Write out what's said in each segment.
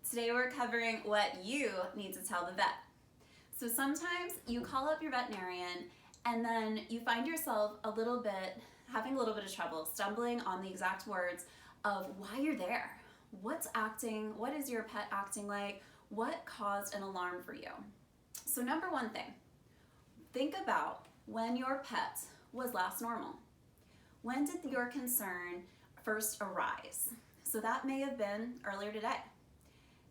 Today we're covering what you need to tell the vet. So sometimes you call up your veterinarian and then you find yourself having a little bit of trouble stumbling on the exact words of why you're there. What is your pet acting like? What caused an alarm for you? So number one thing, think about when your pet was last normal. When did your concern first arise? So that may have been earlier today.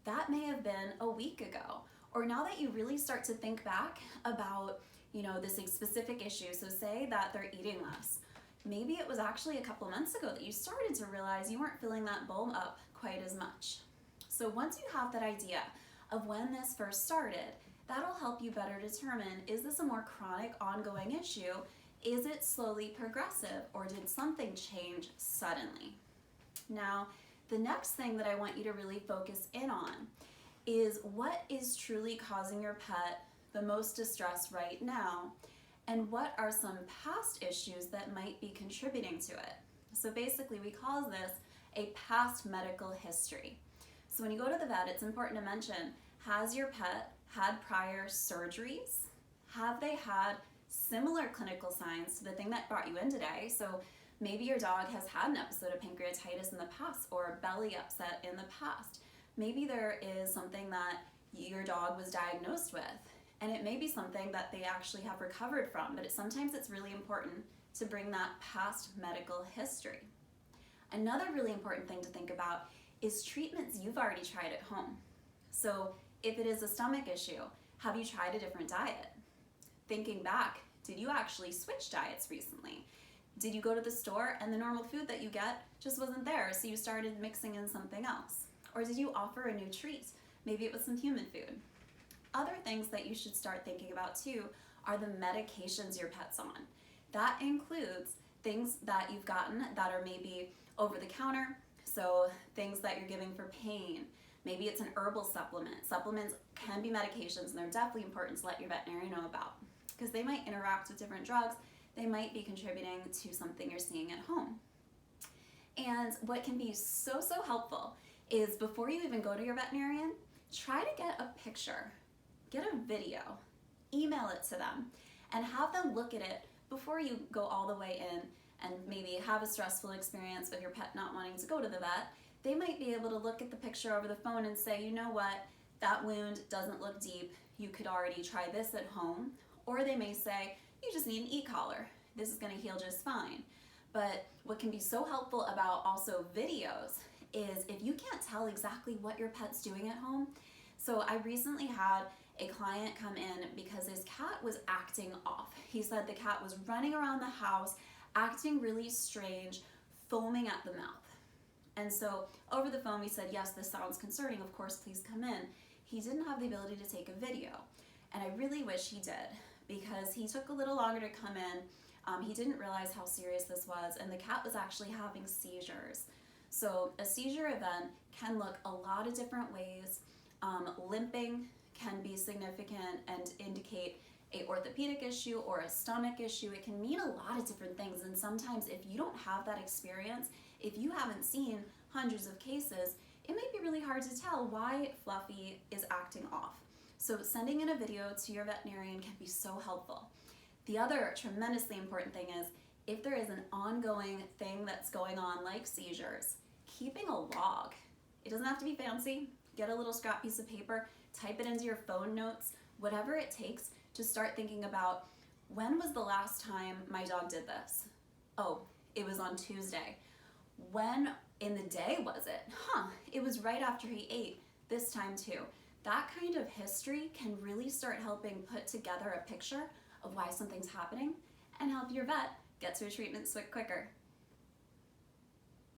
That may have been a week ago. Or now that you really start to think back about, this specific issue. So say that they're eating less. Maybe it was actually a couple months ago that you started to realize you weren't filling that bowl up quite as much. So once you have that idea of when this first started, that'll help you better determine, is this a more chronic, ongoing issue? Is it slowly progressive, or did something change suddenly? Now, the next thing that I want you to really focus in on is what is truly causing your pet the most distress right now, and what are some past issues that might be contributing to it. So basically, we call this a past medical history. So when you go to the vet, it's important to mention, has your pet had prior surgeries? Have they had similar clinical signs to the thing that brought you in today? So maybe your dog has had an episode of pancreatitis in the past, or a belly upset in the past. Maybe there is something that your dog was diagnosed with, and it may be something that they actually have recovered from, but sometimes it's really important to bring that past medical history. Another really important thing to think about is treatments you've already tried at home. So if it is a stomach issue, have you tried a different diet? Thinking back, did you actually switch diets recently? Did you go to the store and the normal food that you get just wasn't there, so you started mixing in something else? Or did you offer a new treat? Maybe it was some human food. Other things that you should start thinking about too are the medications your pet's on. That includes things that you've gotten that are maybe over the counter, so things that you're giving for pain. Maybe it's an herbal supplement. Supplements can be medications, and they're definitely important to let your veterinarian know about, because they might interact with different drugs. They might be contributing to something you're seeing at home. And what can be so helpful is, before you even go to your veterinarian, try to get a picture, get a video, email it to them, and have them look at it before you go all the way in and maybe have a stressful experience with your pet not wanting to go to the vet. They might be able to look at the picture over the phone and say, you know what, that wound doesn't look deep. You could already try this at home. Or they may say, you just need an e-collar. This is going to heal just fine. But what can be so helpful about also videos is, if you can't tell exactly what your pet's doing at home. So I recently had a client come in because his cat was acting off. He said the cat was running around the house, acting really strange, foaming at the mouth. And so over the phone we said, yes, this sounds concerning, of course, please come in. He didn't have the ability to take a video, and I really wish he did, because he took a little longer to come in. He didn't realize how serious this was, and the cat was actually having seizures. So a seizure event can look a lot of different ways. Limping can be significant and indicate an orthopedic issue or a stomach issue. It can mean a lot of different things, and sometimes if you don't have that experience, if you haven't seen hundreds of cases, it might be really hard to tell why Fluffy is acting off. So sending in a video to your veterinarian can be so helpful. The other tremendously important thing is, if there is an ongoing thing that's going on, like seizures, keeping a log. It doesn't have to be fancy. Get a little scrap piece of paper, type it into your phone notes, whatever it takes to start thinking about, when was the last time my dog did this? Oh, it was on Tuesday. When in the day was it? It was right after he ate this time too. That kind of history can really start helping put together a picture of why something's happening and help your vet get to a treatment quicker.